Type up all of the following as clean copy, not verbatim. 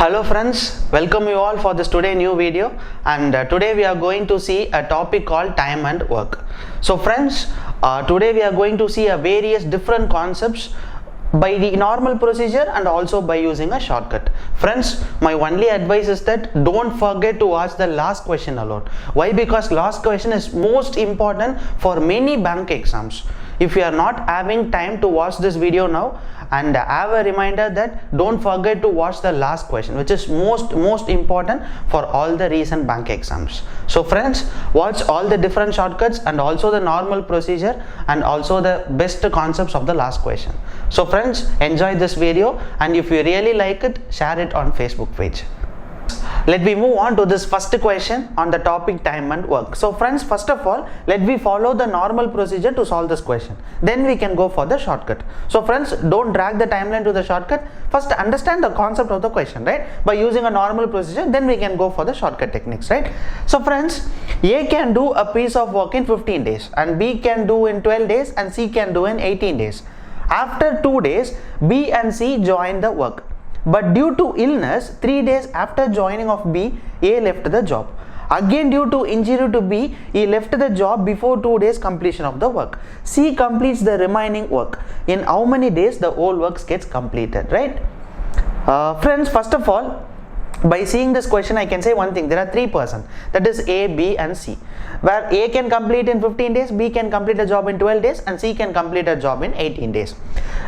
Hello friends, welcome you all for this today new video, and today we are going to see a topic called time and work. So friends, today we are going to see a various different concepts by the normal procedure and also by using a shortcut. Friends, my only advice is that don't forget to watch the last question alone. Why? Because last question is most important for many bank exams. If you are not having time to watch this video now, and have a reminder that don't forget to watch the last question, which is most important for all the recent bank exams. So friends, watch all the different shortcuts and also the normal procedure and also the best concepts of the last question. So friends, enjoy this video, and if you really like it, share it on Facebook page. Let me move on to this first question on the topic time and work. So friends, first of all, let me follow the normal procedure to solve this question. Then we can go for the shortcut. So friends, don't drag the timeline to the shortcut. First understand the concept of the question, right? By using a normal procedure, then we can go for the shortcut techniques, right? So friends, A can do a piece of work in 15 days and B can do in 12 days and C can do in 18 days. After 2 days, B and C join the work. But due to illness, 3 days after joining of B, A left the job. Again, due to injury to B, he left the job before 2 days completion of the work. C completes the remaining work. In how many days the whole works gets completed, right? Friends, first of all, by seeing this question, I can say one thing. There are 3 persons, that is A, B and C, where A can complete in 15 days, B can complete a job in 12 days and C can complete a job in 18 days.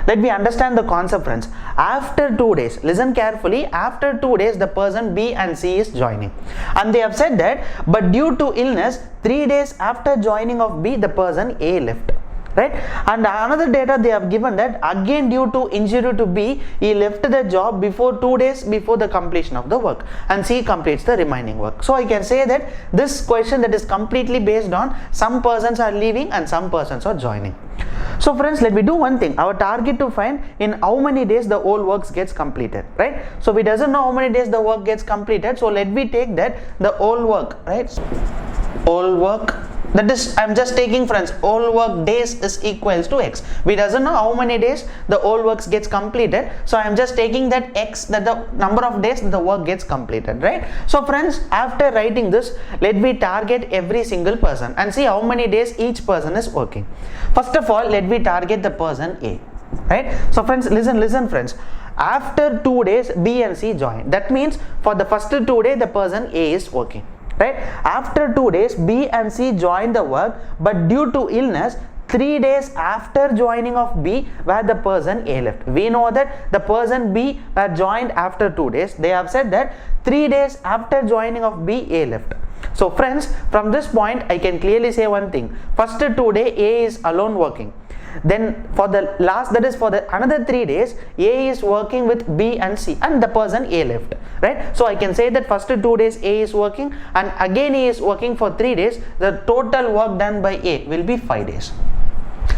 Let me understand the concept, friends. After 2 days, listen carefully, after 2 days the person B and C is joining, and they have said that but due to illness, 3 days after joining of B, the person A left, right? And another data they have given that again due to injury to B, he left the job before 2 days before the completion of the work, and C completes the remaining work. So I can say that this question that is completely based on some persons are leaving and some persons are joining. So friends, let me do one thing. Our target to find in how many days the whole works gets completed, right? So we doesn't know how many days the work gets completed, so let me take that the whole work, right? Whole work, that is, I'm just taking, friends, whole work days is equals to X. We doesn't know how many days the whole works gets completed, so I'm just taking that X, that the number of days the work gets completed, right? So friends, after writing this, let me target every single person and see how many days each person is working. First of all, let me target the person A, right? So friends, listen friends. After 2 days, B and C join. That means for the first 2 days, the person A is working, right? After 2 days, B and C join the work, but due to illness, 3 days after joining of B, where the person A left. We know that the person B were joined after 2 days. They have said that 3 days after joining of B, A left. So friends, from this point I can clearly say one thing. First 2 days A is alone working. Then for the last, that is for the another 3 days, A is working with B and C and the person A left, right? So I can say that first 2 days A is working and again he is working for 3 days. The total work done by A will be 5 days.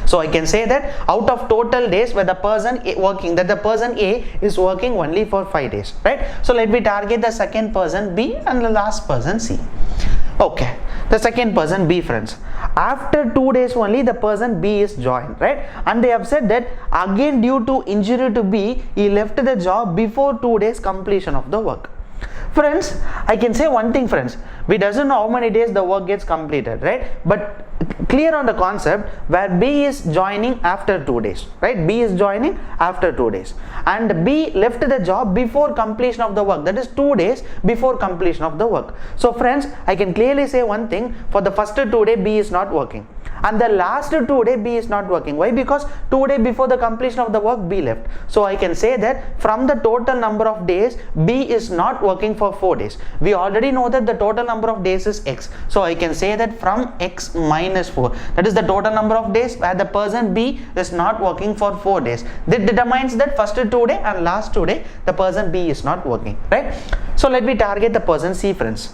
So I can say that out of total days where the person A working, that the person A is working only for 5 days, right? So let me target the second person B and the last person C. Okay, the second person B, friends. After 2 days only the person B is joined, right? And they have said that again due to injury to B, he left the job before 2 days completion of the work. Friends, I can say one thing, friends. We doesn't know how many days the work gets completed, right? But clear on the concept where B is joining after 2 days, right? B is joining after 2 days and B left the job before completion of the work, that is 2 days before completion of the work. So friends, I can clearly say one thing. For the first 2 days B is not working and the last 2 days B is not working. Why? Because 2 days before the completion of the work B left. So I can say that from the total number of days, B is not working for 4 days. We already know that the total number of days is X. So I can say that from X minus 4, that is the total number of days where the person B is not working for 4 days. That determines that first 2 days and last 2 days the person B is not working, right? So let me target the person C, friends.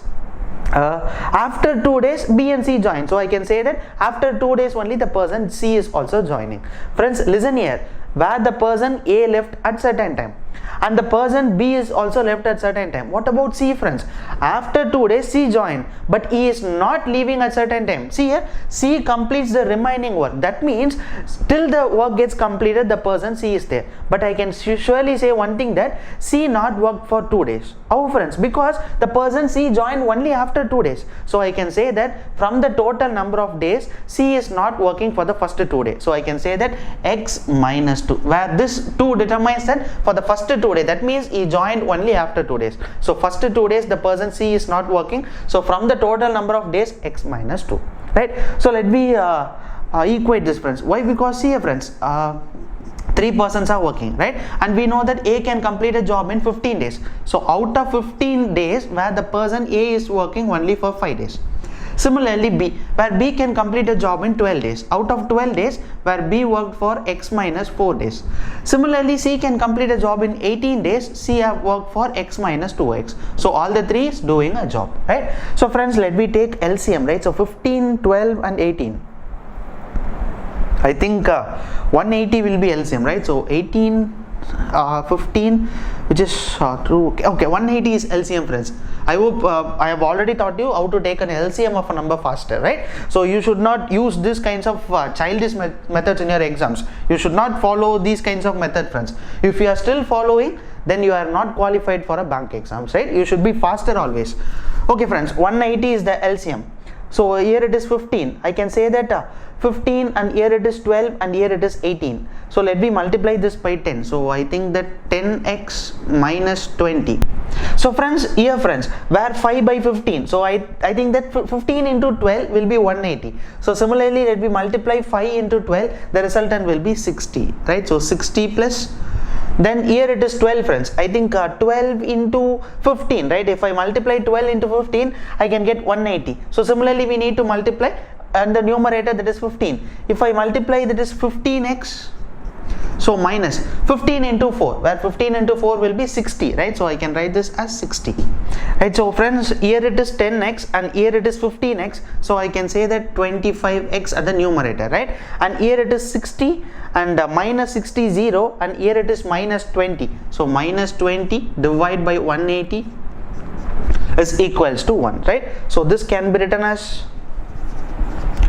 After 2 days B and C join, so I can say that after 2 days only the person C is also joining. Friends, listen here, where the person A left at certain time and the person B is also left at certain time. What about C, friends? After 2 days C joined, but he is not leaving at certain time. See here, C completes the remaining work. That means till the work gets completed, the person C is there. But I can surely say one thing, that C not worked for 2 days. How, friends? Because the person C joined only after 2 days. So I can say that from the total number of days, C is not working for the first 2 days. So I can say that X minus 2, where this 2 determines that for the first 2 days, that means he joined only after 2 days. So first 2 days the person C is not working. So from the total number of days, X minus 2, right? So let me equate this, friends. Why? Because see here, friends, 3 persons are working, right? And we know that A can complete a job in 15 days. So out of 15 days, where the person A is working only for 5 days. Similarly, B, where B can complete a job in 12 days. Out of 12 days, where B worked for X minus 4 days. Similarly, C can complete a job in 18 days. C have worked for X minus 2X. So all the 3 is doing a job, right? So friends, let me take LCM, right? So 15, 12 and 18. I think 180 will be LCM, right? So 18, 15, which is true. Okay, 180 is LCM, friends. I hope I have already taught you how to take an LCM of a number faster, right? So you should not use these kinds of childish methods in your exams. You should not follow these kinds of methods, friends. If you are still following, then you are not qualified for a bank exams, right? You should be faster always. Okay, friends, 180 is the LCM. So here it is 15. I can say that 15, and here it is 12, and here it is 18. So let me multiply this by 10. So I think that 10x minus 20. So friends, here, friends, where 5 by 15. So I think that 15 into 12 will be 180. So similarly, let me multiply 5 into 12. The resultant will be 60, right? So 60 plus. Then here it is 12, friends. I think 12 into 15, right? If I multiply 12 into 15, I can get 180. So similarly, we need to multiply, and the numerator, that is 15. If I multiply, that is 15x. So minus 15 into 4, where 15 into 4 will be 60, right? So I can write this as 60, right? So friends, here it is 10x and here it is 15x. So I can say that 25x at the numerator, right? And here it is 60 and minus 60 0, and here it is minus 20. So minus 20 divided by 180 is equals to 1, right? So this can be written as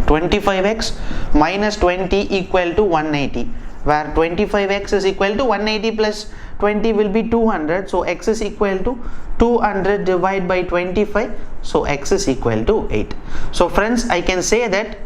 25x minus 20 equal to 180, where 25x is equal to 180 plus 20 will be 200. So x is equal to 200 divided by 25. So x is equal to 8. So friends, I can say that.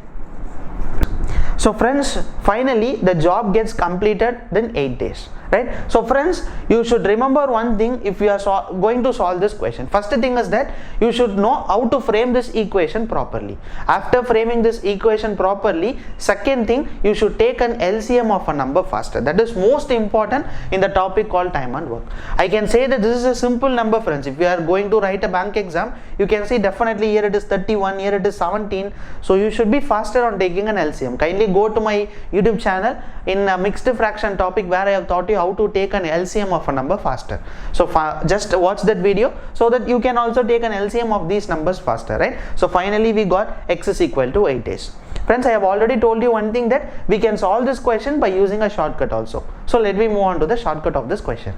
So friends, finally the job gets completed in 8 days, right? So friends, you should remember one thing if you are going to solve this question. First thing is that you should know how to frame this equation properly. After framing this equation properly, second thing, you should take an LCM of a number faster. That is most important in the topic called time and work. I can say that this is a simple number, friends. If you are going to write a bank exam, you can see definitely here it is 31, here it is 17. So you should be faster on taking an LCM. Kindly go to my YouTube channel in a mixed fraction topic, where I have taught you how to take an LCM of a number faster. So just watch that video so that you can also take an LCM of these numbers faster, right? So finally we got x is equal to 8 days. Friends, I have already told you one thing, that we can solve this question by using a shortcut also. So let me move on to the shortcut of this question.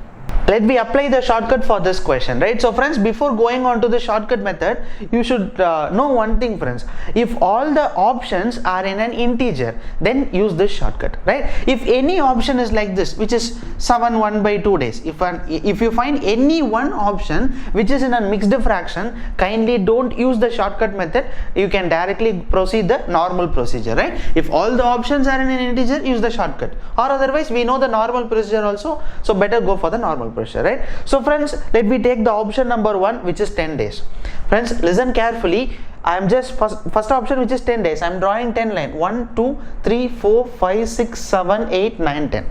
Let me apply the shortcut for this question, right? So friends, before going on to the shortcut method, you should know one thing, friends. If all the options are in an integer, then use this shortcut, right? If any option is like this, which is 7 1 by 2 days, if you find any one option which is in a mixed fraction, kindly don't use the shortcut method. You can directly proceed the normal procedure, right? If all the options are in an integer, use the shortcut, or otherwise we know the normal procedure also, so better go for the normal procedure, right? So friends, let me take the option number 1, which is 10 days. Friends, listen carefully. I am just first option, which is 10 days. I am drawing 10 line, 1 2 3 4 5 6 7 8 9 10.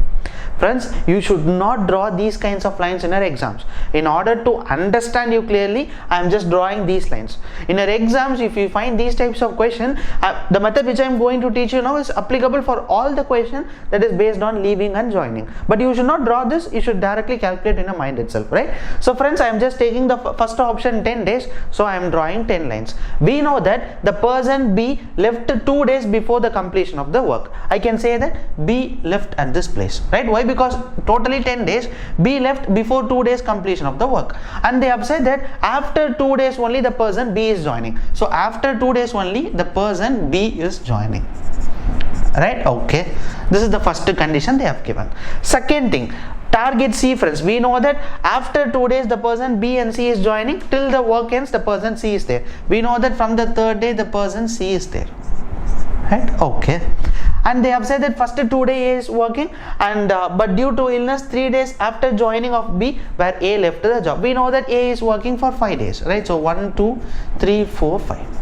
Friends, you should not draw these kinds of lines in your exams. In order to understand you clearly, I am just drawing these lines. In your exams, if you find these types of question, the method which I am going to teach you now is applicable for all the question that is based on leaving and joining. But you should not draw this, you should directly calculate in your mind itself, right? So friends, I am just taking the first option, 10 days. So I am drawing 10 lines. Be we know that the person B left 2 days before the completion of the work. I can say that B left at this place, right? Why? Because totally 10 days, B left before 2 days completion of the work, and they have said that after 2 days only the person B is joining. So after 2 days only the person B is joining, right? Okay, this is the first condition they have given. Second thing, target C, friends. We know that after 2 days the person B and C is joining, till the work ends the person C is there. We know that from the third day the person C is there, right? Okay, and they have said that first 2 days is working, and but due to illness 3 days after joining of B, where A left the job. We know that A is working for 5 days, right? So 1 2 3 4 5.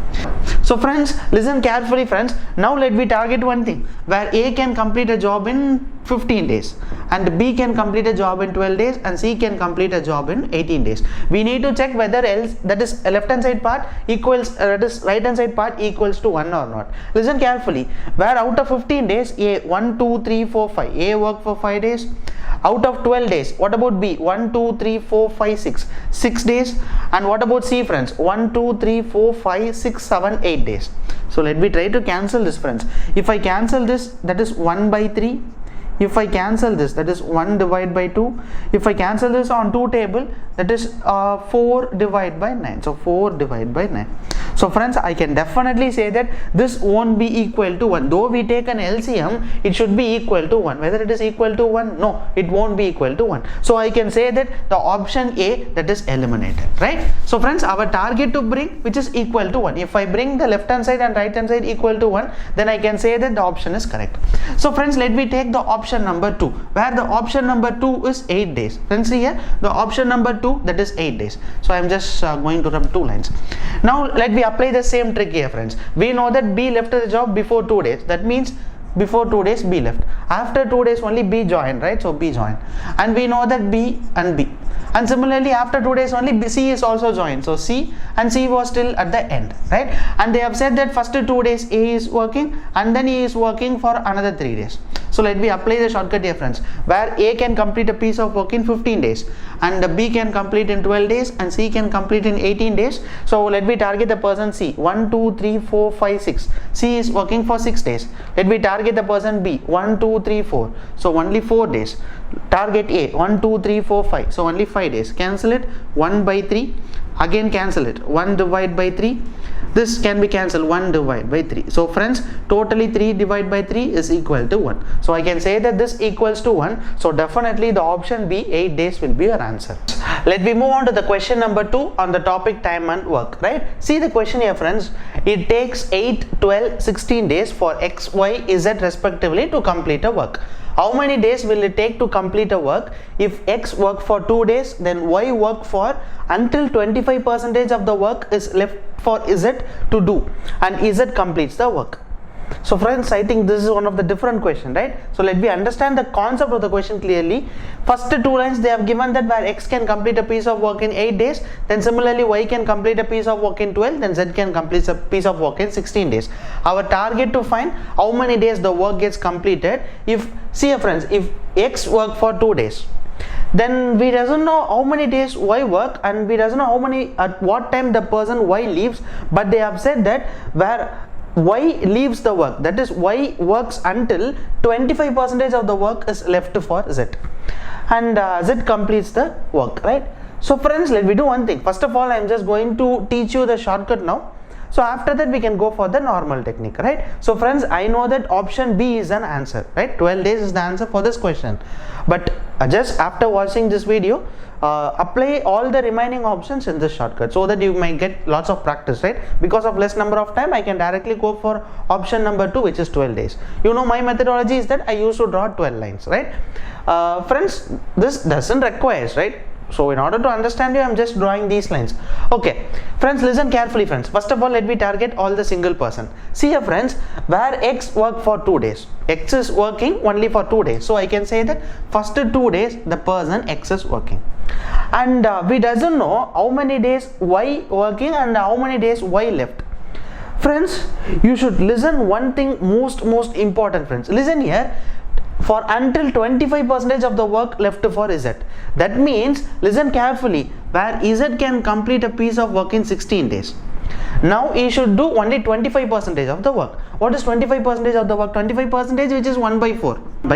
So friends, listen carefully, friends. Now let me target one thing, where A can complete a job in 15 days, and B can complete a job in 12 days, and C can complete a job in 18 days. We need to check whether else, that is left hand side part equals that is right hand side part equals to 1 or not. Listen carefully, where out of 15 days A 1 2 3 4 5, A worked for 5 days. Out of 12 days, what about B? 1 2 3 4 5 6 days. And what about C, friends? 1 2 3 4 5 6 7 8 days. So let me try to cancel this, friends. If I cancel this, that is 1 by 3. If I cancel this, that is 1 divided by 2. If I cancel this on 2 table, that is 4 divided by 9. So 4 divided by 9. So friends, I can definitely say that this won't be equal to 1. Though we take an LCM, it should be equal to 1. Whether it is equal to 1, no, it won't be equal to 1. So I can say that the option A, that is eliminated, right? So friends, our target to bring which is equal to 1. If I bring the left hand side and right hand side equal to 1, then I can say that the option is correct. So friends, let me take the option number 2, where the option number 2 is 8 days. Friends, see here, the option number 2, that is 8 days. So I am just going to rub 2 lines. Now let me apply the same trick here, friends. We know that B left the job before 2 days. That means before 2 days B left. After 2 days only B joined, right? So B joined, and we know that B and B. And similarly, after 2 days only C is also joined. So C and C was still at the end, right? And they have said that first 2 days A is working, and then he is working for another 3 days. So let me apply the shortcut here, friends, where A can complete a piece of work in 15 days, and B can complete in 12 days, and C can complete in 18 days. So let me target the person C. 1 2 3 4 5 6. C is working for 6 days. Let me target the person B. 1 2 3 4. So only 4 days. Target A. 1 2 3 4 5. So only 5 days. Cancel it. 1 by 3. Again cancel it. 1 divided by 3. This can be cancelled. 1 divided by 3. So friends, totally 3 divided by 3 is equal to 1. So I can say that this equals to 1. So definitely the option B, 8 days, will be your answer. Let me move on to the question number 2 on the topic time and work, right? See the question here, friends. It takes 8, 12, 16 days for X, Y, Z respectively to complete a work. How many days will it take to complete a work? If X work for 2 days, then Y work for until 25% of the work is left for Z to do, and Z completes the work. So friends, I think this is one of the different question, right? So let me understand the concept of the question clearly. First 2 lines they have given that where X can complete a piece of work in 8 days, then similarly Y can complete a piece of work in 12, then Z can complete a piece of work in 16 days. Our target to find how many days the work gets completed. If, see friends, if X work for 2 days, then we doesn't know how many days Y work, and we doesn't know how many, at what time the person Y leaves, but they have said that where Y leaves the work, that is Y works until 25% of the work is left for Z, and Z completes the work, right? So friends, let me do one thing. First of all, I am just going to teach you the shortcut now. So after that we can go for the normal technique, right? So friends, I know that option B is an answer, right? 12 days is the answer for this question, but just after watching this video, apply all the remaining options in this shortcut so that you might get lots of practice, right? Because of less number of time, I can directly go for option number 2, which is 12 days. You know, my methodology is that I used to draw 12 lines, right? Friends, this doesn't require, right? So in order to understand you, I am just drawing these lines. Okay, friends, listen carefully, friends. First of all, let me target all the single person. See here, friends, where X work for 2 days. X is working only for 2 days. So I can say that first 2 days the person X is working. And we doesn't know how many days Y working and how many days Y left. Friends, you should listen one thing most important, friends. Listen here. For until 25% of the work left for Z. That means, listen carefully, where Z can complete a piece of work in 16 days. Now he should do only 25% of the work. What is 25% of the work? 25%, which is 1 by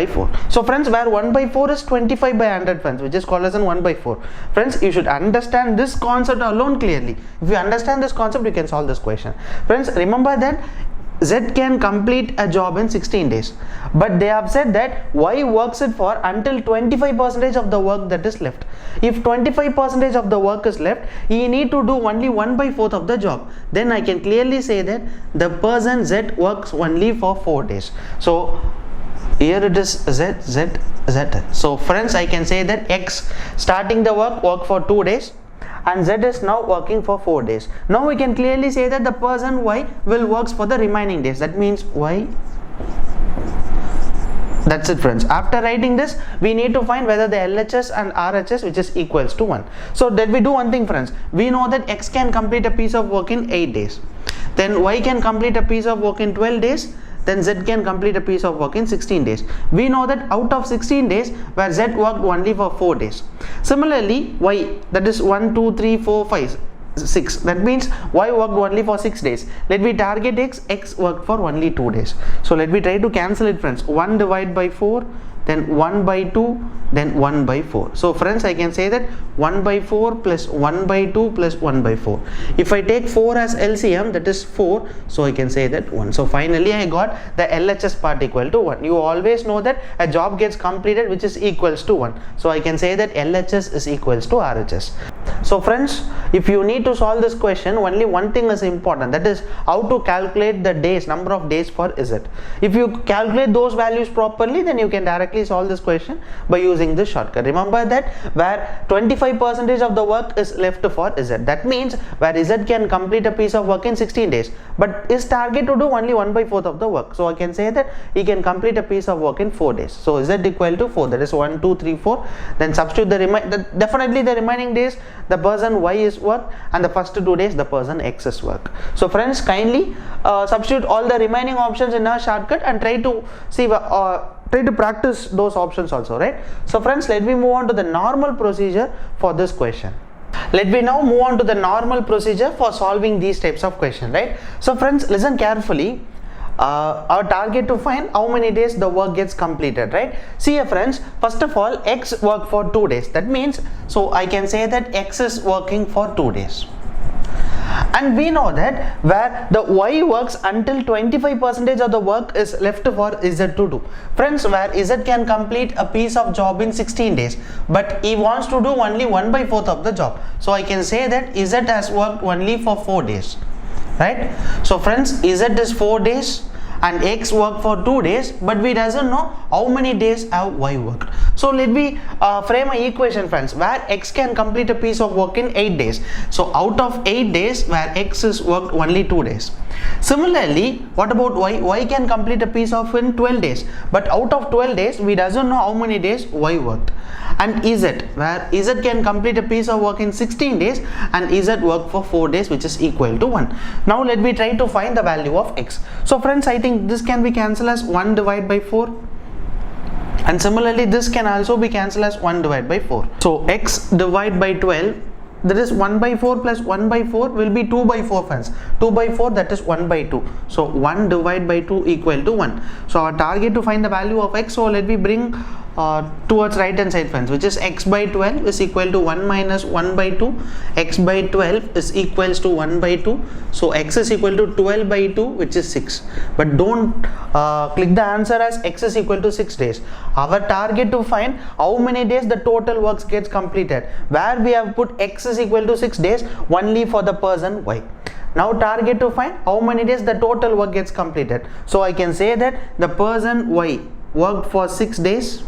4. So friends, where 1 by 4 is 25 by 100 friends, which is called as 1 by 4. Friends, you should understand this concept alone clearly. If you understand this concept, you can solve this question. Friends, remember that Z can complete a job in 16 days, but they have said that Y works it for until 25% of the work that is left. If 25% of the work is left, he need to do only 1 by 4th of the job. Then I can clearly say that the person Z works only for 4 days. So here it is Z. So friends, I can say that X starting the work for 2 days, and Z is now working for 4 days. Now we can clearly say that the person Y will works for the remaining days. That means Y. That's it friends. After writing this, we need to find whether the LHS and RHS which is equals to 1. So let me do one thing friends. We know that X can complete a piece of work in 8 days. Then Y can complete a piece of work in 12 days. Then Z can complete a piece of work in 16 days. We know that out of 16 days, where Z worked only for 4 days. Similarly, Y, that is 1, 2, 3, 4, 5, 6. That means Y worked only for 6 days. Let me target X worked for only 2 days. So let me try to cancel it friends. 1 divided by 4, then 1 by 2, then 1 by 4. So friends, I can say that 1 by 4 plus 1 by 2 plus 1 by 4. If I take 4 as LCM, that is 4, so I can say that 1. So finally I got the LHS part equal to 1. You always know that a job gets completed which is equals to 1. So I can say that LHS is equals to RHS. So friends, if you need to solve this question, only one thing is important, that is how to calculate the days, number of days for Z. If you calculate those values properly, then you can directly solve this question by using this shortcut. Remember that where 25% of the work is left for Z, that means where Z can complete a piece of work in 16 days, but his target to do only 1 by 4th of the work. So I can say that he can complete a piece of work in 4 days. So Z equal to 4, that is 1, 2, 3, 4. Then substitute definitely the remaining days the person Y is work, and the first 2 days the person X is work. So friends, kindly substitute all the remaining options in our shortcut and try to see try to practice those options also, right? So friends, let me move on to the normal procedure for this question. Let me now move on to the normal procedure for solving these types of questions, right? So friends, listen carefully. Our target to find how many days the work gets completed, right? See here friends, first of all, X worked for 2 days. That means, so I can say that X is working for 2 days. And we know that where the Y works until 25% of the work is left for Z to do. Friends, where Z can complete a piece of job in 16 days, but he wants to do only 1 by 4th of the job. So I can say that Z has worked only for 4 days. Right? So friends, Z is 4 days and X worked for 2 days, but we doesn't know how many days have Y worked. So let me frame an equation friends, where X can complete a piece of work in 8 days. So out of 8 days, where X is worked only 2 days. Similarly, what about Y? Y can complete a piece of in 12 days, but out of 12 days, we doesn't know how many days Y worked. And Z, where Z can complete a piece of work in 16 days and Z worked for 4 days, which is equal to 1. Now let me try to find the value of X. So friends, I think this can be cancelled as 1 divided by 4. And similarly, this can also be cancelled as 1 divided by 4. So X divided by 12, that is 1 by 4 plus 1 by 4 will be 2 by 4 friends. 2 by 4, that is 1 by 2. So 1 divided by 2 equal to 1. So our target to find the value of X, so let me bring towards right hand side friends, which is X by 12 is equal to 1 minus 1 by 2. X by 12 is equals to 1 by 2. So X is equal to 12 by 2, which is 6. But don't click the answer as X is equal to 6 days. Our target to find how many days the total works gets completed, where we have put X is equal to 6 days only for the person Y. Now target to find how many days the total work gets completed. So I can say that the person Y worked for 6 days,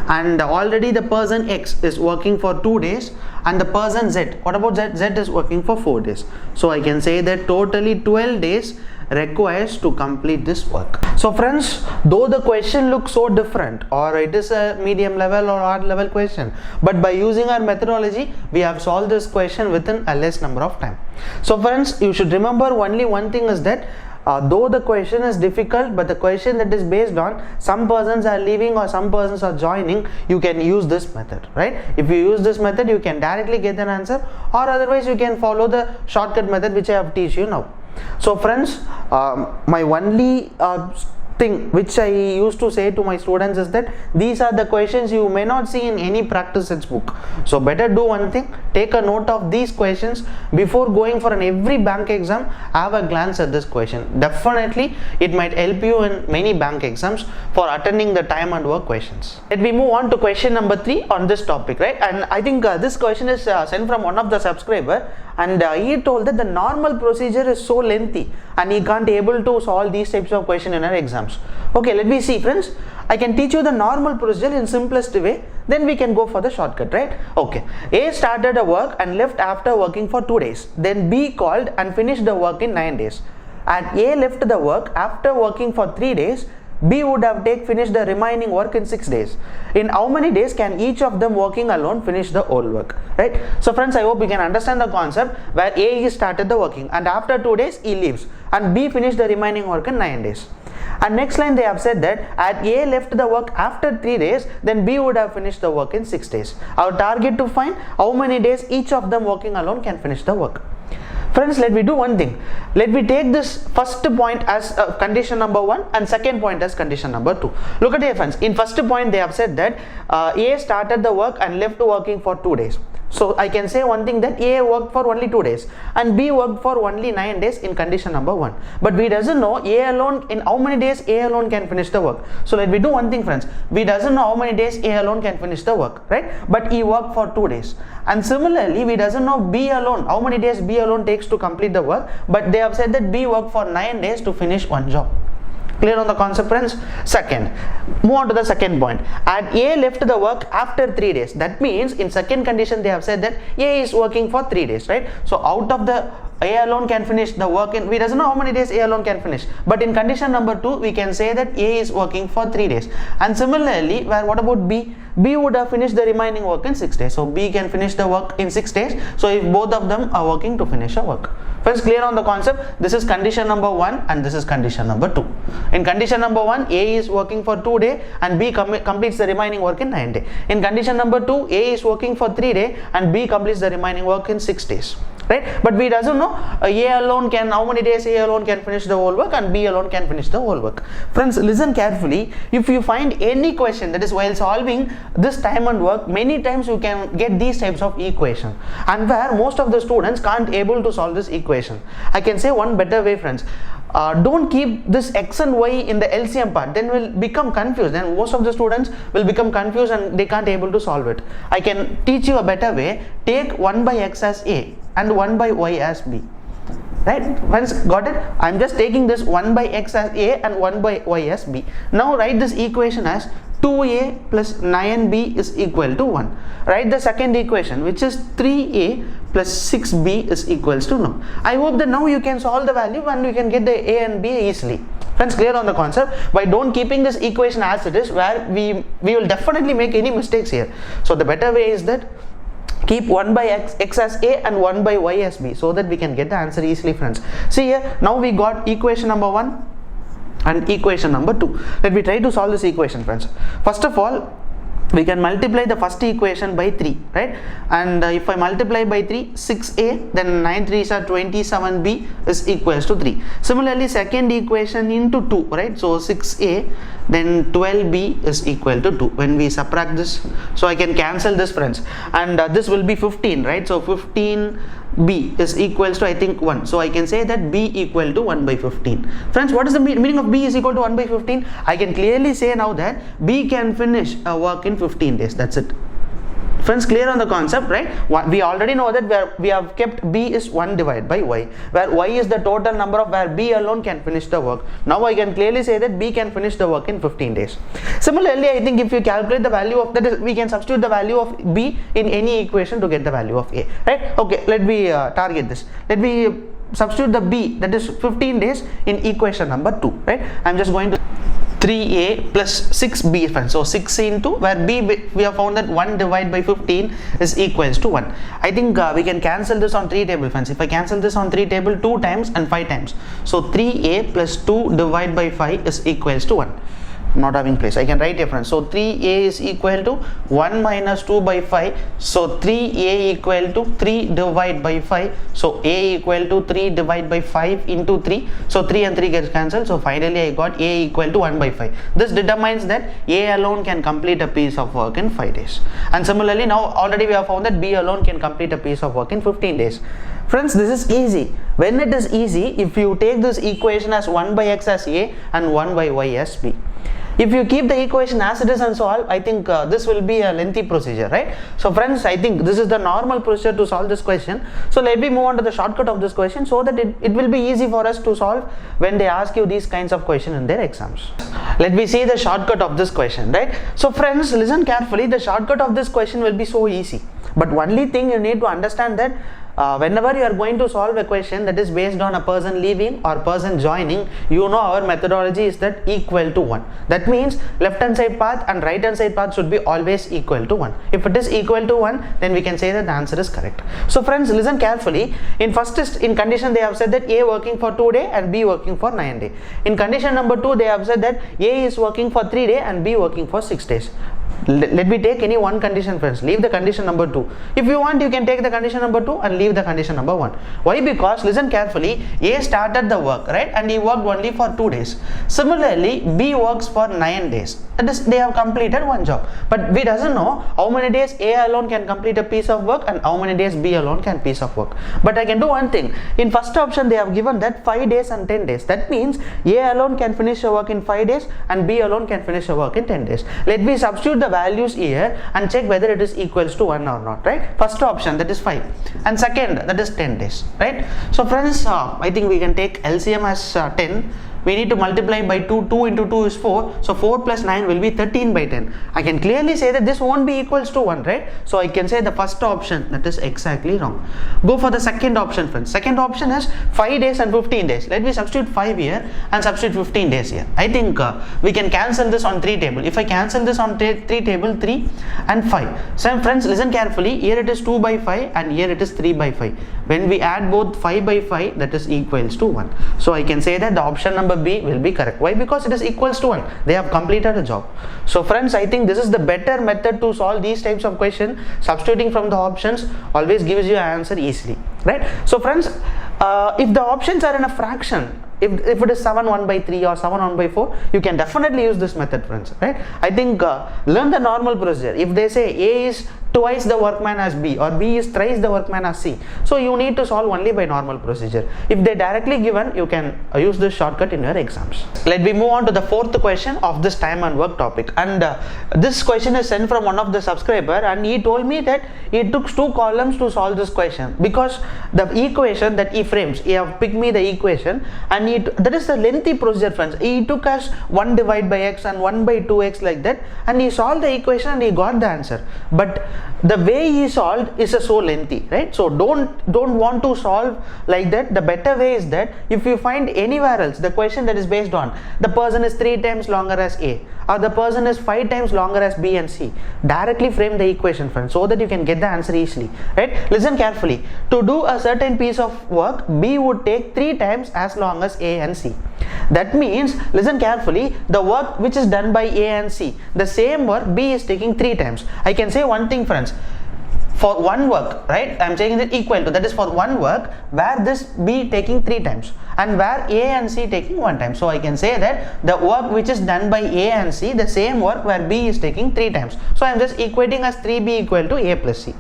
and already the person X is working for 2 days, and the person Z, what about Z? Z is working for 4 days. So I can say that totally 12 days requires to complete this work. So friends, though the question looks so different, or it is a medium level or hard level question, but by using our methodology, we have solved this question within a less number of time. So friends, you should remember only one thing is that though the question is difficult, but the question that is based on some persons are leaving or some persons are joining, you can use this method, right? If you use this method, you can directly get an answer, or otherwise you can follow the shortcut method which I have teach you now. So friends, my only thing which I used to say to my students is that these are the questions you may not see in any practice textbook. So better do one thing, take a note of these questions before going for every bank exam. Have a glance at this question. Definitely it might help you in many bank exams for attending the time and work questions. Let me move on to question number 3 on this topic, right? And I think this question is sent from one of the subscriber, and he told that the normal procedure is so lengthy and he can't able to solve these types of question in our exams. Okay, let me see friends. I can teach you the normal procedure in simplest way, then we can go for the shortcut, right? Okay, A started a work and left after working for 2 days. Then B called and finished the work in 9 days. And A left the work after working for 3 days. B would have finished the remaining work in 6 days. In how many days can each of them working alone finish the whole work, right? So friends, I hope you can understand the concept where A started the working and after 2 days he leaves, and B finished the remaining work in 9 days. And next line they have said that at A left the work after 3 days, then B would have finished the work in 6 days. Our target to find how many days each of them working alone can finish the work. Friends, let me do one thing. Let me take this first point as condition number 1 and second point as condition number 2. Look at here friends. In first point they have said that A started the work and left working for 2 days. So I can say one thing, that A worked for only 2 days and B worked for only 9 days in condition number 1. But we doesn't know A alone, in how many days A alone can finish the work. So let me do one thing friends. We doesn't know how many days A alone can finish the work, right? But he worked for 2 days. And similarly, we doesn't know B alone, how many days B alone takes to complete the work. But they have said that B worked for 9 days to finish one job. Clear on the concept friends? Second, move on to the second point. And A left the work after 3 days. That means in second condition they have said that A is working for 3 days, right? So out of the A alone can finish the work in, we doesn't know how many days A alone can finish, but in condition number 2 we can say that A is working for 3 days. And similarly, what about B? B would have finished the remaining work in 6 days. So B can finish the work in 6 days. So if both of them are working to finish a work. Friends, clear on the concept? This is condition number 1 and this is condition number 2. In condition number 1, A is working for 2 days and B completes the remaining work in 9 days. In condition number 2, A is working for 3 days and B completes the remaining work in 6 days. Right? But we doesn't know A alone can, how many days A alone can finish the whole work and B alone can finish the whole work. Friends, listen carefully. If you find any question, that is while solving this time and work, many times you can get these types of equation, and where most of the students can't able to solve this equation. I can say one better way friends. Don't keep this x and y in the LCM part, then will become confused, then most of the students will become confused and they can't able to solve it. I can teach you a better way. Take 1 by x as A and 1 by y as B. Right? Friends, got it? I'm just taking this 1 by x as A and 1 by y as B. Now write this equation as 2A plus 9B is equal to 1. Write the second equation, which is 3A plus 6B is equals to 1. I hope that now you can solve the value and you can get the A and B easily. Friends, clear on the concept? By don't keeping this equation as it is, where we will definitely make any mistakes here. So the better way is that keep 1 by x as A and 1 by y as B, so that we can get the answer easily friends. See here, now we got equation number 1 and equation number 2. Let me try to solve this equation friends. First of all, we can multiply the first equation by 3, right? And if I multiply by 3, 6A, then 9 3s are 27B is equals to 3. Similarly, second equation into 2, right? So 6A, then 12B is equal to 2. When we subtract this, so I can cancel this friends, and this will be 15, right? So 15B is equals to, I think, 1. So I can say that B equal to 1 by 15. Friends, what is the meaning of B is equal to 1 by 15? I can clearly say now that B can finish a work in 15 days. That's it. Friends, clear on the concept, right? We already know that where we have kept B is 1 divided by Y, where Y is the total number of where B alone can finish the work. Now I can clearly say that B can finish the work in 15 days. Similarly, I think if you calculate the value of that, is we can substitute the value of B in any equation to get the value of A, right? Okay, let me target this. Let me substitute the B, that is 15 days, in equation number 2, right? I'm just going to 3a plus 6b friends. So 6 into where b we have found that 1 divided by 15 is equals to 1. I think we can cancel this on 3 table friends. If I cancel this on 3 table 2 times and 5 times, so 3a plus 2 divided by 5 is equals to 1. Not having place, I can write here friends. So 3a is equal to 1 minus 2 by 5. So 3a equal to 3 divided by 5. So a equal to 3 divided by 5 into 3. So 3 and 3 gets cancelled. So finally I got a equal to 1 by 5. This determines that a alone can complete a piece of work in 5 days. And similarly now already we have found that b alone can complete a piece of work in 15 days. Friends, this is easy. When it is easy, if you take this equation as 1 by x as a and 1 by y as b. If you keep the equation as it is and solve, I think this will be a lengthy procedure, right? So friends, I think this is the normal procedure to solve this question. So let me move on to the shortcut of this question so that it will be easy for us to solve when they ask you these kinds of questions in their exams. Let me see the shortcut of this question, right? So friends, listen carefully. The shortcut of this question will be so easy. But only thing you need to understand that whenever you are going to solve a question that is based on a person leaving or person joining, you know our methodology is that equal to 1. That means left hand side path and right hand side path should be always equal to 1. If it is equal to 1, then we can say that the answer is correct. So friends, listen carefully. In condition they have said that a working for 2 days and b working for 9 days. In condition number 2 they have said that a is working for 3 days and b working for 6 days. Let me take any one condition friends, leave the condition number 2. If you want, you can take the condition number 2 and leave the condition number 1. Why? Because listen carefully, A started the work, right, and he worked only for 2 days. Similarly, B works for 9 days. That is, they have completed one job. But we doesn't know how many days A alone can complete a piece of work and how many days B alone can piece of work. But I can do one thing. In first option they have given that 5 days and 10 days. That means A alone can finish a work in 5 days and B alone can finish a work in 10 days. Let me substitute the values here and check whether it is equals to 1 or not, right? First option, that is 5, and second, that is 10 days, right? So friends, I think we can take LCM as 10. We need to multiply by 2. 2 into 2 is 4. So 4 plus 9 will be 13 by 10. I can clearly say that this won't be equals to 1, right? So I can say the first option, that is exactly wrong. Go for the second option friends. Second option is 5 days and 15 days. Let me substitute 5 here and substitute 15 days here. I think we can cancel this on 3 table. If I cancel this on 3 table, 3 and 5. So friends, listen carefully. Here it is 2 by 5 and here it is 3 by 5. When we add both 5 by 5, that is equals to 1. So I can say that the option number B will be correct. Why? Because it is equals to 1. They have completed a job. So friends, I think this is the better method to solve these types of questions. Substituting from the options always gives you an answer easily, right? So friends, if the options are in a fraction, if it is 7 1 by 3 or 7 1 by 4, you can definitely use this method friends, right? I think learn the normal procedure. If they say A is twice the workman as B or B is thrice the workman as C, so you need to solve only by normal procedure. If they directly given, you can use this shortcut in your exams. Let me move on to the fourth question of this time and work topic, and this question is sent from one of the subscriber, and he told me that it took 2 columns to solve this question because the equation that he frames, he have picked me the equation, and that is the lengthy procedure friends. He took us 1 divided by x and 1 by 2x like that, and he solved the equation and he got the answer. But the way he solved is so lengthy, right? So don't want to solve like that. The better way is that if you find anywhere else the question that is based on the person is 3 times longer as A or the person is 5 times longer as B and C, directly frame the equation friends so that you can get the answer easily, right? Listen carefully. To do a certain piece of work, B would take 3 times as long as A and C. That means, listen carefully, the work which is done by A and C, the same work B is taking 3 times. I can say one thing friends, for one work, right, I am saying that equal to, that is for one work where this B taking 3 times and where A and C taking 1 time. So I can say that the work which is done by A and C, the same work where B is taking 3 times. So I am just equating as 3B equal to A plus C.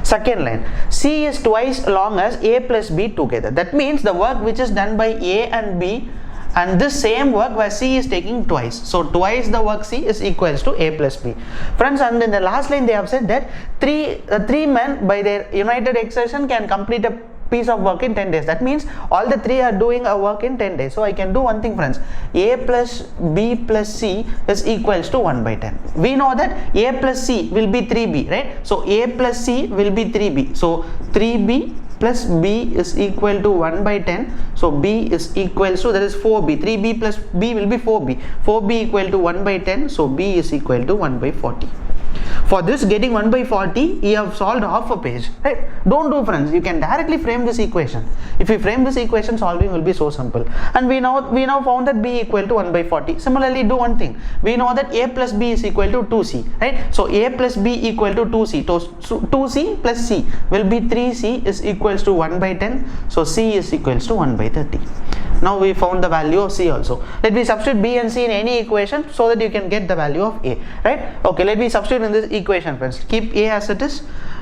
Second line, C is twice long as A plus B together. That means the work which is done by A and B and this same work where C is taking twice. So twice the work C is equals to A plus B. Friends, and in the last line they have said that three men by their united exertion can complete a piece of work in 10 days. That means all the 3 are doing a work in 10 days. So I can do one thing friends, A plus B plus C is equals to 1 by 10. We know that A plus C will be 3B, right? So A plus C will be 3B. So 3B plus b is equal to 1 by 10. So b is equals to, that is 4b. 3b plus b will be 4b. 4b equal to 1 by 10. So b is equal to 1 by 40. For this, getting 1 by 40, you have solved half a page, right? Don't do, friends. You can directly frame this equation. If you frame this equation, solving will be so simple. And we now found that b equal to 1 by 40. Similarly, do one thing. We know that a plus b is equal to 2c, right? So a plus b equal to 2c. So 2c plus c will be 3c is equals to 1 by 10. So c is equals to 1 by 30. Now we found the value of c also. Let me substitute b and c in any equation so that you can get the value of a, right? Okay, let me substitute in this equation, friends. Keep a as it is,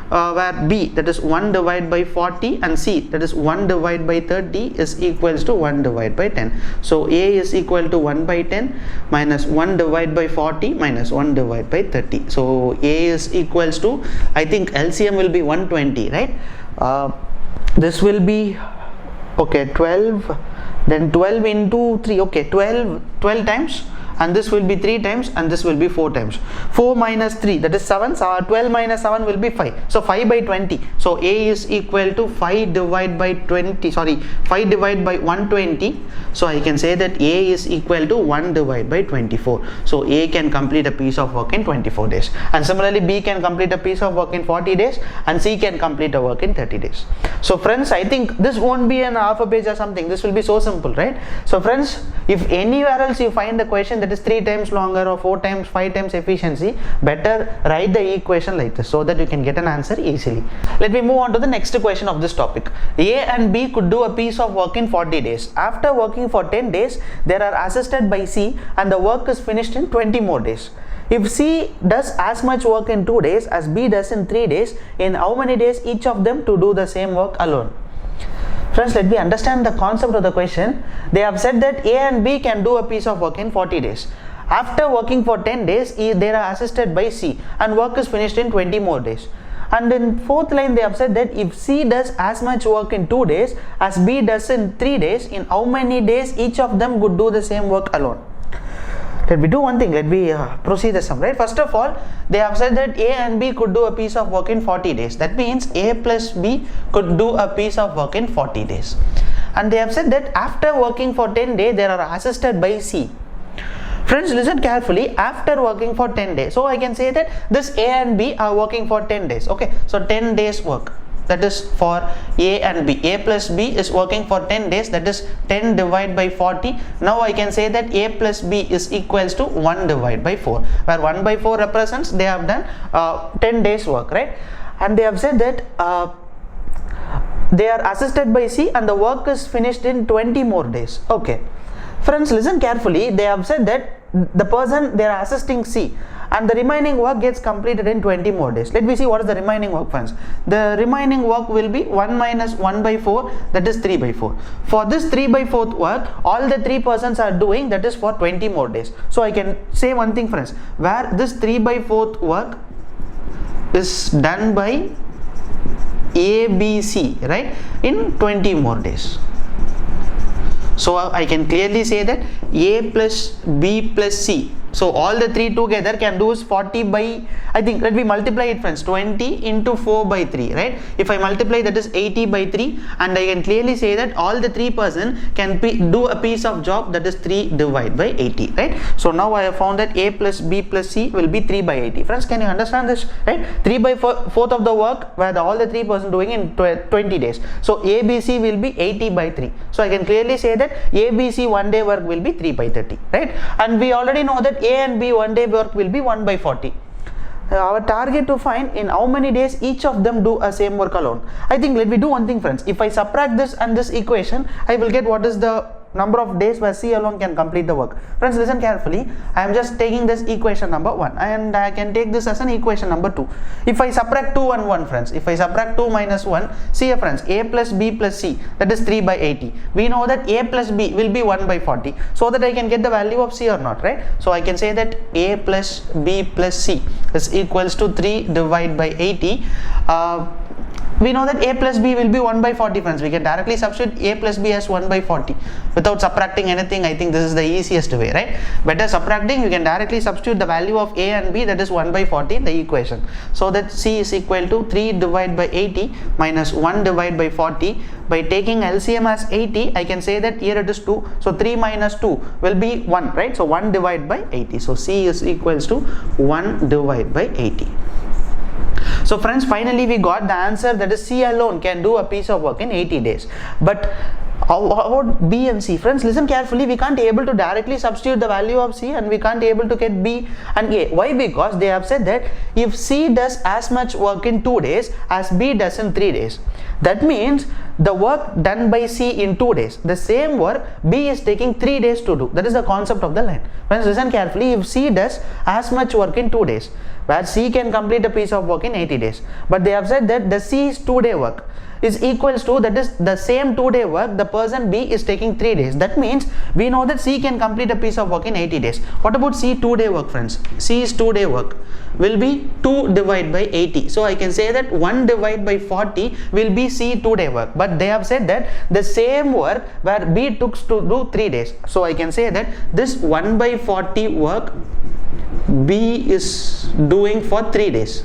where b, that is 1 divided by 40, and c, that is 1 divided by 30, is equals to 1 divided by 10. So a is equal to 1 by 10 minus 1 divided by 40 minus 1 divided by 30. So a is equals to, I think LCM will be 120, right? This will be, okay, 12, then 12 into 3, okay, 12 times, and this will be 3 times, and this will be 4 times. 4 minus 3, that is 7. 12 minus 7 will be 5. So 5 by 20. So a is equal to 5 divided by 20. Sorry, 5 divided by 120. So I can say that a is equal to 1 divided by 24. So a can complete a piece of work in 24 days. And similarly, b can complete a piece of work in 40 days, and c can complete a work in 30 days. So friends, I think this won't be an half a page or something. This will be so simple, right? So friends, if anywhere else you find the question that is 3 times longer or 4 times, 5 times efficiency, better write the equation like this so that you can get an answer easily. Let me move on to the next question of this topic. A and B could do a piece of work in 40 days. After working for 10 days, they are assisted by C and the work is finished in 20 more days. If C does as much work in 2 days as B does in 3 days, in how many days each of them to do the same work alone? Friends, let me understand the concept of the question. They have said that A and B can do a piece of work in 40 days. After working for 10 days, they are assisted by C and work is finished in 20 more days. And in fourth line, they have said that if C does as much work in 2 days as B does in 3 days, in how many days each of them could do the same work alone? Let me do one thing. Let me proceed the sum, right? First of all, they have said that A and B could do a piece of work in 40 days. That means A plus B could do a piece of work in 40 days. And they have said that after working for 10 days, they are assisted by C. Friends, listen carefully. After working for 10 days, so I can say that this A and B are working for 10 days. Okay, so 10 days work. That is for A and B. A plus B is working for 10 days. That is 10 divided by 40. Now I can say that A plus B is equals to 1 divided by 4. Where 1 by 4 represents they have done 10 days work, right? And they have said that they are assisted by C and the work is finished in 20 more days. Okay. Friends, listen carefully. They have said that the person they are assisting C and the remaining work gets completed in 20 more days. Let me see what is the remaining work, friends. The remaining work will be 1 minus 1 by 4, that is 3 by 4. For this 3 by 4th work, all the 3 persons are doing, that is for 20 more days. So I can say one thing, friends, where this 3 by 4th work is done by A, B, C, right, in 20 more days. So I can clearly say that A plus B plus C, so all the 3 together can do is 40 by, I think, let me multiply it, friends, 20 into 4 by 3, right? If I multiply, that is 80 by 3, and I can clearly say that all the 3 person can do a piece of job, that is 3 divided by 80, right? So now I have found that A plus B plus C will be 3 by 80. Friends, can you understand this, right? 3 by 4th of the work where all the 3 person doing in 20 days. So ABC will be 80 by 3. So I can clearly say that ABC one day work will be 3 by 30, right? And we already know that A and B one day work will be 1 by 40. Our target to find in how many days each of them do a same work alone. I think let me do one thing, friends. If I subtract this and this equation, I will get what is the number of days where C alone can complete the work. Friends, listen carefully. I am just taking this equation number 1 and I can take this as an equation number 2. If I subtract 2 and 1, friends, if I subtract 2 minus 1, see here, friends, A plus B plus C, that is 3 by 80. We know that A plus B will be 1 by 40, so that I can get the value of C or not, right? So I can say that A plus B plus C is equals to 3 divided by 80. we know that a plus b will be 1 by 40 friends. We can directly substitute a plus b as 1 by 40 without subtracting anything. I think this is the easiest way, right? Better subtracting, you can directly substitute the value of a and b, that is 1 by 40 in the equation. So that c is equal to 3 divided by 80 minus 1 divided by 40. By taking LCM as 80, I can say that here it is 2. So 3 minus 2 will be 1, right? So 1 divided by 80. So c is equals to 1 divided by 80. So friends, finally we got the answer, that is C alone can do a piece of work in 80 days. But how about B and C? Friends, listen carefully. We can't able to directly substitute the value of C, and we can't able to get B and A. Why? Because they have said that if C does as much work in 2 days as B does in 3 days, that means the work done by C in 2 days, the same work B is taking 3 days to do. That is the concept of the line. Friends, listen carefully. If C does as much work in 2 days, where C can complete a piece of work in 80 days, but they have said that the C's 2-day work is equals to, that is the same 2-day work the person B is taking 3 days. That means we know that C can complete a piece of work in 80 days. What about C 2-day work, friends? C's 2-day work will be 2 divided by 80. So I can say that 1 divided by 40 will be C 2-day work. But they have said that the same work where B took to do 3 days. So I can say that this 1 by 40 work B is doing for 3 days.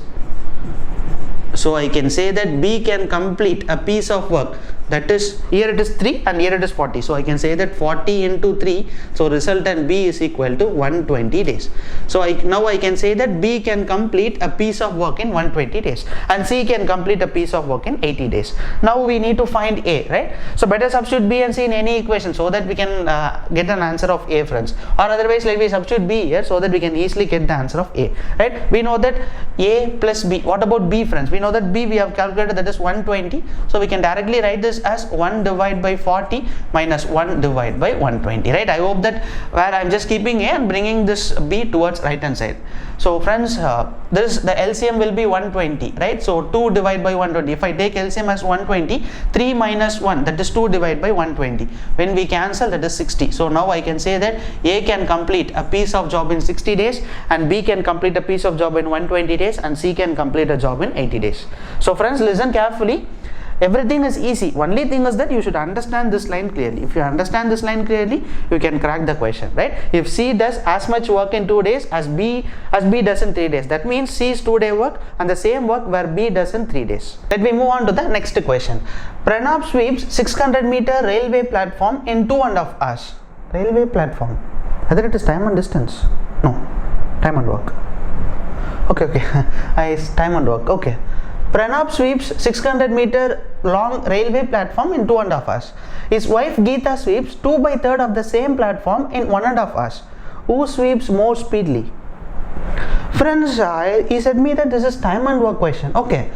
So I can say that B can complete a piece of work, that is, here it is 3 and here it is 40. So I can say that 40 into 3, so resultant B is equal to 120 days. So now I can say that B can complete a piece of work in 120 days and C can complete a piece of work in 80 days. Now we need to find A, right? So better substitute B and C in any equation so that we can get an answer of A, friends. Or otherwise, let me substitute B here so that we can easily get the answer of A, right? We know that A plus B. What about B, friends? We know that B we have calculated, that is 120. So we can directly write this as 1 divided by 40 minus 1 divided by 120, right? I hope that where I am just keeping A and bringing this B towards right hand side. So friends, the LCM will be 120, right? So 2 divided by 120. If I take LCM as 120, 3 minus 1, that is 2 divided by 120. When we cancel, that is 60. So now I can say that A can complete a piece of job in 60 days and B can complete a piece of job in 120 days and C can complete a job in 80 days. So friends, listen carefully. Everything is easy. Only thing is that you should understand this line clearly. If you understand this line clearly, you can crack the question, right? If C does as much work in 2 days as B does in 3 days, that means C's 2-day work and the same work where B does in 3 days. Let me move on to the next question. Pranab sweeps 600-meter railway platform in 2.5 hours. Railway platform. Whether it is time and distance? No. Time and work. Okay. Time and work. Okay. Pranab sweeps 600-meter long railway platform in 2.5 hours. His wife Geeta sweeps 2/3 of the same platform in 1.5 hours. Who sweeps more speedily? Friends, he said me that this is time and work question. Okay.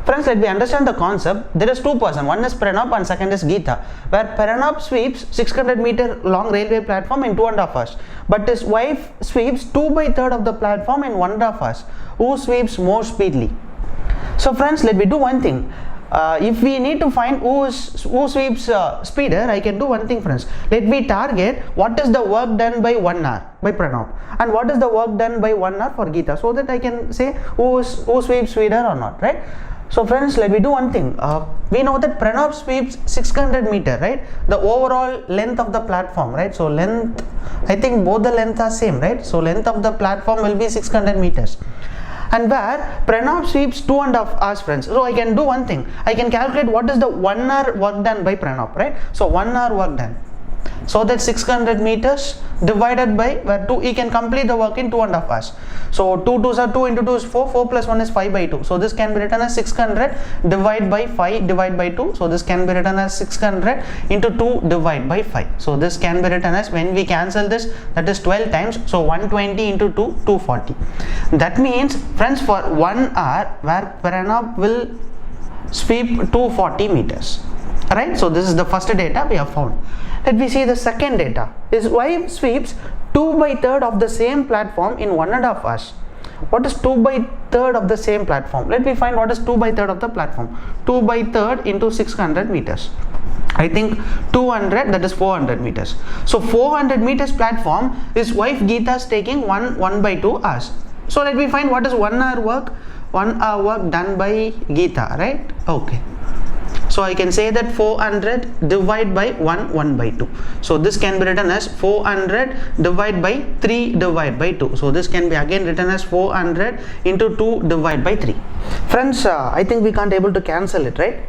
Friends, let me understand the concept. There is 2 persons. One is Pranab and second is Geeta. Where Pranab sweeps 600-meter long railway platform in 2.5 hours. But his wife sweeps 2/3 of the platform in 1.5 hours. Who sweeps more speedily? So friends, let me do one thing. If we need to find who sweeps speeder, I can do one thing, friends. Let me target what is the work done by 1 hour by Pranab and what is the work done by 1 hour for Geeta, so that I can say who sweeps speeder or not, right? So friends, let me do one thing. We know that Pranab sweeps 600 meter, right? The overall length of the platform, right? So length, I think both the length are same, right? So length of the platform will be 600 meters. And where Pranab sweeps 2.5 hours, friends. So I can do one thing. I can calculate what is the 1 hour work done by Pranab, right? So 1 hour work done. So that 600 meters divided by where 2, he can complete the work in 2.5 hours. So 2 2s are 2 into 2 is 4, 4 plus 1 is 5 by 2. So this can be written as 600 divided by 5 divided by 2. So this can be written as 600 into 2 divided by 5. So this can be written as, when we cancel this, that is 12 times. So 120 into 2, 240. That means, friends, for 1 hour where Pranab will sweep 240 meters. Right? So this is the first data we have found. Let me see the second data. His wife sweeps 2/3 of the same platform in 1.5 hours. What is 2/3 of the same platform? Let me find what is 2/3 of the platform. 2/3 into 600 meters. I think 200, that is 400 meters. So 400 meters platform, his wife Geeta is taking 1/2 hours. So let me find what is 1 hour work 1 hour work done by Geeta, right? Okay. So I can say that 400 divided by 1 by 2. So this can be written as 400 divided by 3 divided by 2. So this can be again written as 400 into 2 divided by 3. Friends, I think we can't able to cancel it, right?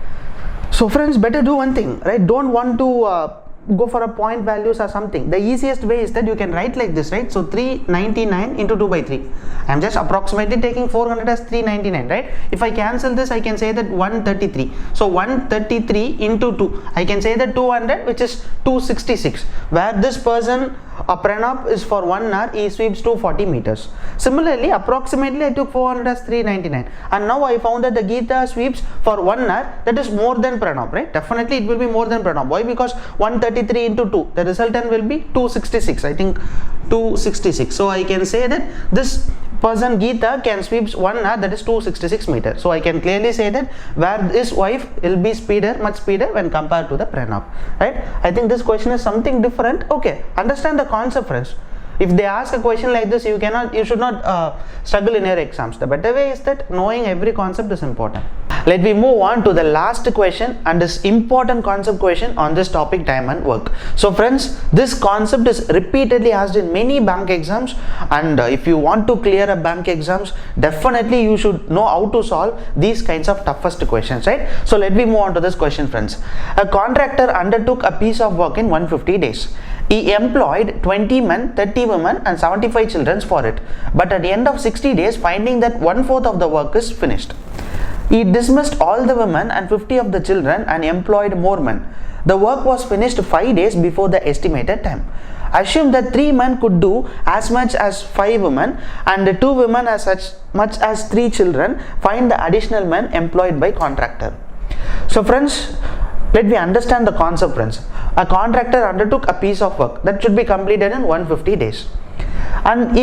So friends, better do one thing, right? Don't want to go for a point values or something. The easiest way is that you can write like this, right? So 399 into 2 by 3. I am just approximately taking 400 as 399, right? If I cancel this, I can say that 133. So 133 into 2, I can say that 200, which is 266. Where this person, Pranab, is for 1 hour, he sweeps 240 meters. Similarly, approximately I took 400 as 399, and now I found that the Geeta sweeps for 1 hour, that is more than Pranab, right? Definitely it will be more than Pranab. Why? Because 133 into 2, the resultant will be 266. I think 266. So I can say that this person Geeta can sweeps 1 hour, that is 266 meters. So I can clearly say that where his wife will be much speeder when compared to the Pranab, right? I think this question is something different. Okay, understand the concept, friends. If they ask a question like this, you should not struggle in your exams. The better way is that knowing every concept is important. Let me move on to the last question, and this important concept question on this topic, time and work. So friends, this concept is repeatedly asked in many bank exams, and if you want to clear a bank exams, definitely you should know how to solve these kinds of toughest questions, right? So let me move on to this question, friends. A contractor undertook a piece of work in 150 days. He employed 20 men, 30 women and 75 children for it. But at the end of 60 days, finding that 1/4 of the work is finished, he dismissed all the women and 50 of the children and employed more men. The work was finished 5 days before the estimated time. Assume that 3 men could do as much as 5 women and 2 women as much as 3 children. Find the additional men employed by contractor. So friends, let me understand the concept, friends. A contractor undertook a piece of work that should be completed in 150 days. And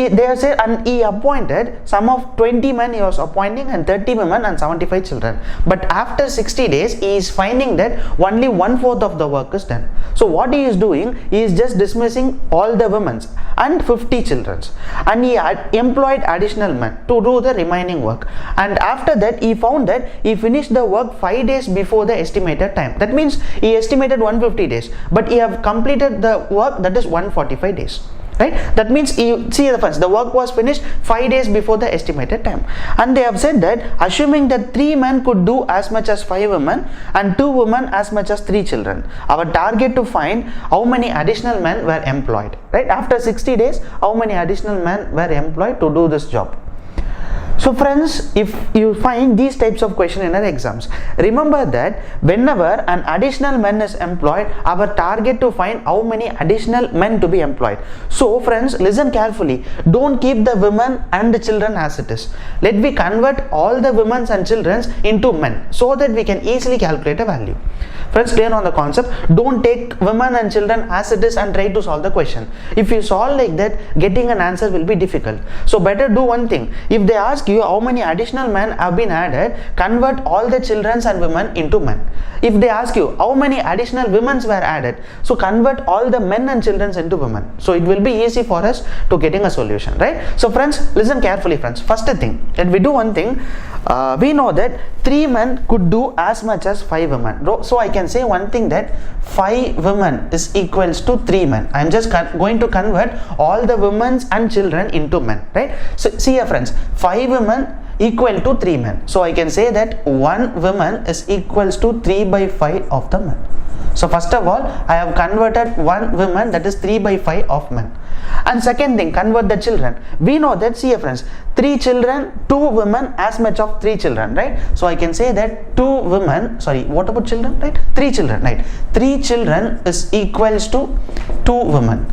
he appointed some of 20 men he was appointing and 30 women and 75 children. But after 60 days, he is finding that only 1/4 of the work is done. So what he is doing, he is just dismissing all the women and 50 children, and he had employed additional men to do the remaining work. And after that, he found that he finished the work 5 days before the estimated time. That means he estimated 150 days, but he have completed the work, that is 145 days. Right? That means the work was finished 5 days before the estimated time. And they have said that assuming that 3 men could do as much as 5 women and 2 women as much as 3 children, our target to find how many additional men were employed. Right? After 60 days, how many additional men were employed to do this job? So friends, if you find these types of question in our exams, remember that whenever an additional man is employed, our target to find how many additional men to be employed. So friends, listen carefully. Don't keep the women and the children as it is. Let me convert all the women and children into men so that we can easily calculate a value. Friends, clear on the concept? Don't take women and children as it is and try to solve the question. If you solve like that, getting an answer will be difficult. So better do one thing. If they ask you how many additional men have been added, convert all the children and women into men. If they ask you how many additional women were added, so convert all the men and children into women. So it will be easy for us to getting a solution, right? So friends, listen carefully, friends. First thing, let me do one thing. We know that 3 men could do as much as 5 women. So I can say one thing, that 5 women is equals to 3 men. I am just going to convert all the women and children into men, right? So see here, friends, 5 women equal to 3 men. So I can say that 1 woman is equals to 3 by 5 of the men. So first of all, I have converted 1 woman, that is 3 by 5 of men. And second thing, convert the children. We know that, see here friends, 3 children, 2 women as much of 3 children, right? So I can say that 2 women, sorry, what about children, right? 3 children, right? 3 children is equals to 2 women.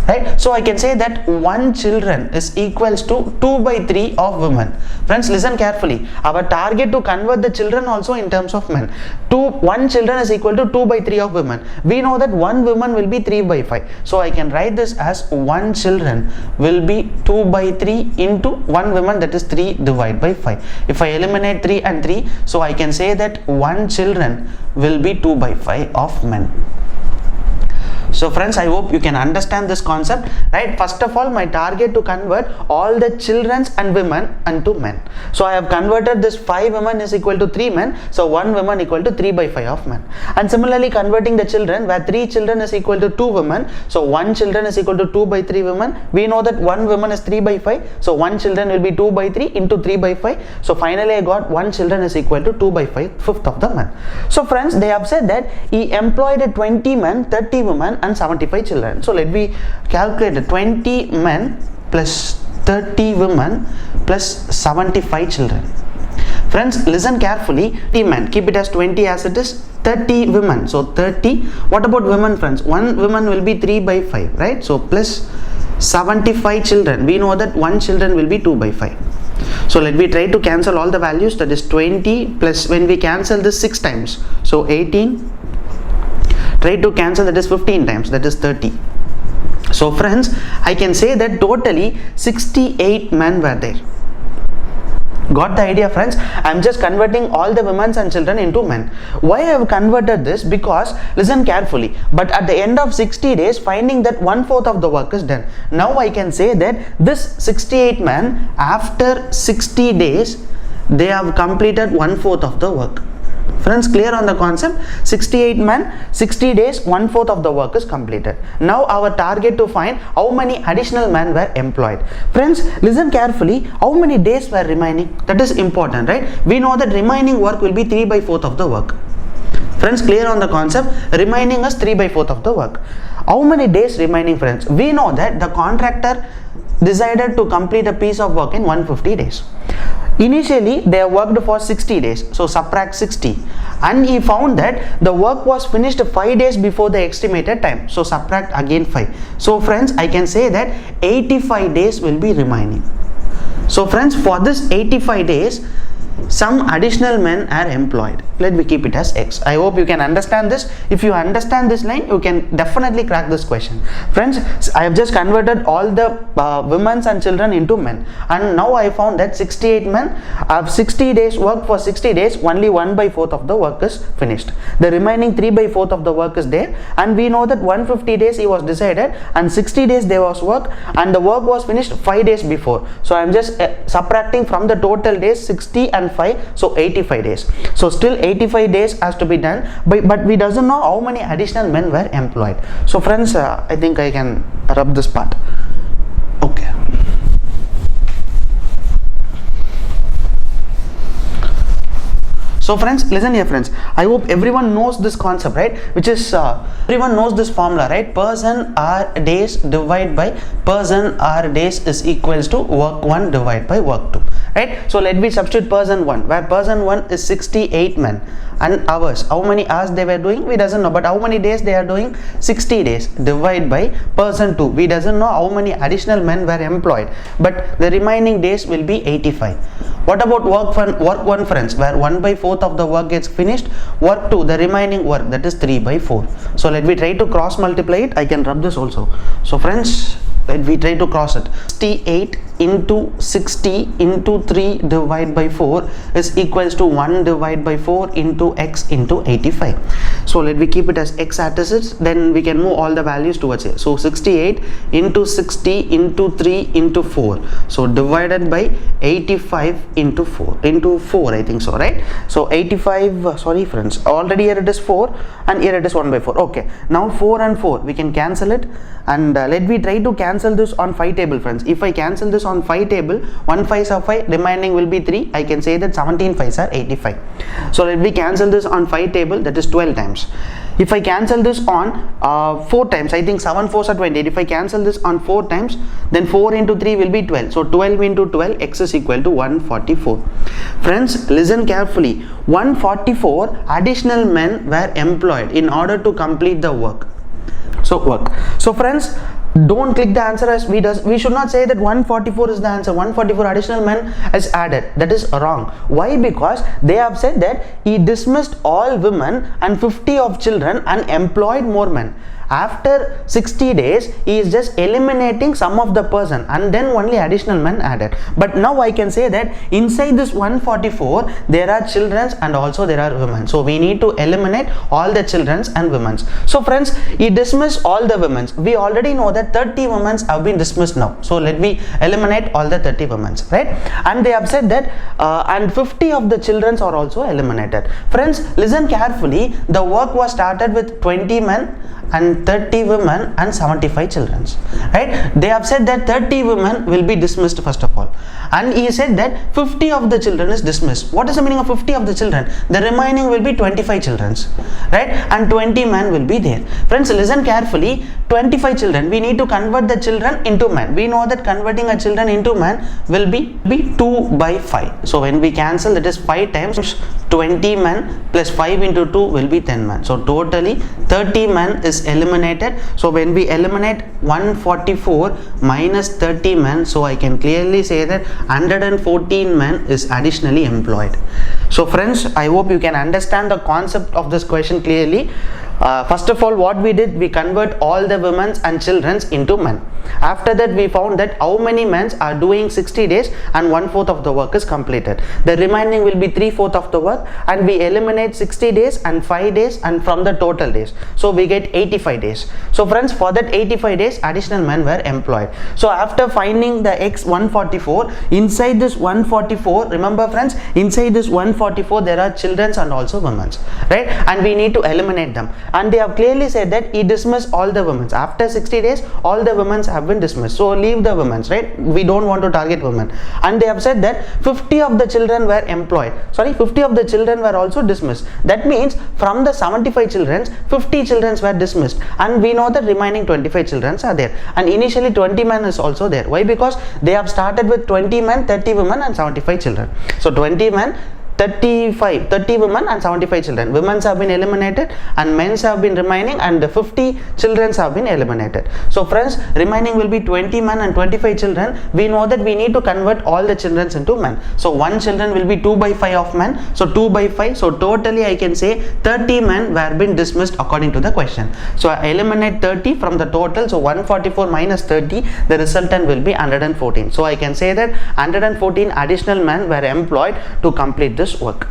Right? So I can say that 1 children is equals to 2 by 3 of women. Friends, listen carefully. Our target to convert the children also in terms of men. 1 children is equal to 2 by 3 of women. We know that 1 woman will be 3 by 5. So I can write this as 1 children will be 2 by 3 into 1 woman, that is 3 divided by 5. If I eliminate 3 and 3, so I can say that 1 children will be 2 by 5 of men. So friends, I hope you can understand this concept, right? First of all, my target to convert all the children and women into men. So I have converted this 5 women is equal to 3 men. So 1 woman equal to 3 by 5 of men. And similarly converting the children, where 3 children is equal to 2 women. So 1 children is equal to 2 by 3 women. We know that 1 woman is 3 by 5. So 1 children will be 2 by 3 into 3 by 5. So finally I got 1 children is equal to 2 by 5, fifth of the men. So friends, they have said that he employed 20 men, 30 women and 75 children. So let me calculate 20 men plus 30 women plus 75 children. Friends, listen carefully. 30 men, keep it as 20 as it is. 30 women, so 30. What about women, friends? 1 woman will be 3 by 5, right? So plus 75 children. We know that 1 children will be 2 by 5. So let me try to cancel all the values. That is 20 plus, when we cancel this 6 times, so 18. Try to cancel, that is 15 times, that is 30. So friends, I can say that totally 68 men were there. Got the idea, friends? I am just converting all the women and children into men. Why I have converted this? Because listen carefully, but at the end of 60 days, finding that 1/4 of the work is done. Now I can say that this 68 men, after 60 days, they have completed 1/4 of the work. Friends, clear on the concept? 68 men, 60 days, 1/4 of the work is completed. Now our target to find how many additional men were employed. Friends, listen carefully. How many days were remaining? That is important, right? We know that remaining work will be 3 by 4 of the work. Friends, clear on the concept? Remaining is 3 by 4 of the work. How many days remaining, friends? We know that the contractor decided to complete a piece of work in 150 days. Initially they worked for 60 days, so subtract 60, and he found that the work was finished 5 days before the estimated time, so subtract again 5. So friends, I can say that 85 days will be remaining. So friends, for this 85 days, some additional men are employed. Let me keep it as X. I hope you can understand this. If you understand this line, you can definitely crack this question. Friends, I have just converted all the women and children into men, and now I found that 68 men have 60 days work. For 60 days, only 1/4 of the work is finished. The remaining 3/4 of the work is there, and we know that 150 days he was decided, and 60 days there was work, and the work was finished 5 days before. So I am just subtracting from the total days 60 and 5, so 85 days. So still 85 days has to be done, but we doesn't know how many additional men were employed. So friends, I think I can rub this part. Okay. So friends, listen here, friends. I hope everyone knows this concept, right? Which is everyone knows this formula, right? Person hour days divided by person hour days is equals to work 1 divided by work 2, right? So let me substitute person 1, where person 1 is 68 men, and hours, how many hours they were doing, we doesn't know, but how many days they are doing, 60 days, divided by person 2, we doesn't know how many additional men were employed, but the remaining days will be 85. What about work 1, friends, where 1/4 of the work gets finished? Work 2, the remaining work, that is 3/4. So let me try to cross multiply it. I can rub this also. So friends, let me try to cross it. 68 into 60 into 3 divided by 4 is equals to 1 divided by 4 into x into 85. So let me keep it as x at is, then we can move all the values towards it. So 68 into 60 into 3 into 4, so divided by 85 into 4 I think so, right? So 85, sorry friends, already here it is 4 and here it is 1/4. Okay, now 4 and 4 we can cancel it, and let me try to cancel this on 5 table, friends. If I cancel this on 5 table, 1 5s are 5, remaining will be 3. I can say that 17 5s are 85. So let me cancel this on 5 table, that is 12 times. If I cancel this on 4 times, I think 7 4s are 28. If I cancel this on 4 times, then 4 into 3 will be 12. So 12 into 12, x is equal to 144. Friends, listen carefully. 144 additional men were employed in order to complete the work. So friends, don't click the answer as we should not say that 144 is the answer. 144 additional men is added. That is wrong. Why? Because they have said that he dismissed all women and 50 of children and employed more men. after 60 days he is just eliminating some of the person and then only additional men added. But now I can say that inside this 144 there are children and also there are women, so we need to eliminate all the children and women. So friends, he dismissed all the women. We already know that 30 women have been dismissed now, so let me eliminate all the 30 women, right? And they have said that and 50 of the children are also eliminated. Friends, listen carefully. The work was started with 20 men and 30 women and 75 children, right? They have said that 30 women will be dismissed first of all, and he said that 50 of the children is dismissed. What is the meaning of 50 of the children? The remaining will be 25 children, right? And 20 men will be there. Friends, listen carefully. 25 children, we need to convert the children into men. We know that converting a children into men will be 2 by 5. So when we cancel, that is 5 times 20 men plus 5 into 2 will be 10 men. So totally 30 men is eliminated. So when we eliminate 144 minus 30 men, so I can clearly say that 114 men is additionally employed. So friends, I hope you can understand the concept of this question clearly. First of all, what we did, we convert all the women and children into men. After that, we found that how many men are doing 60 days and 1/4 of the work is completed. The remaining will be 3/4 of the work, and we eliminate 60 days and 5 days and from the total days. So we get 85 days. So friends, for that 85 days, additional men were employed. So after finding the X 144, inside this 144, remember friends, inside this 144 there are children and also women, right? And we need to eliminate them. And they have clearly said that he dismissed all the women. After 60 days, all the women have been dismissed. So leave the women, right? We don't want to target women. And they have said that 50 of the children were employed. 50 of the children were also dismissed. That means from the 75 children, 50 children were dismissed. And we know that remaining 25 children are there. And initially 20 men is also there. Why? Because they have started with 20 men, 30 women and 75 children. So 20 men, 30 women and 75 children. Women have been eliminated and men have been remaining, and 50 children have been eliminated. So friends, remaining will be 20 men and 25 children. We know that we need to convert all the children into men. So one children will be 2 by 5 of men. So 2 by 5. So totally I can say 30 men were been dismissed according to the question. So I eliminate 30 from the total. So 144 minus 30, the resultant will be 114. So I can say that 114 additional men were employed to complete this work.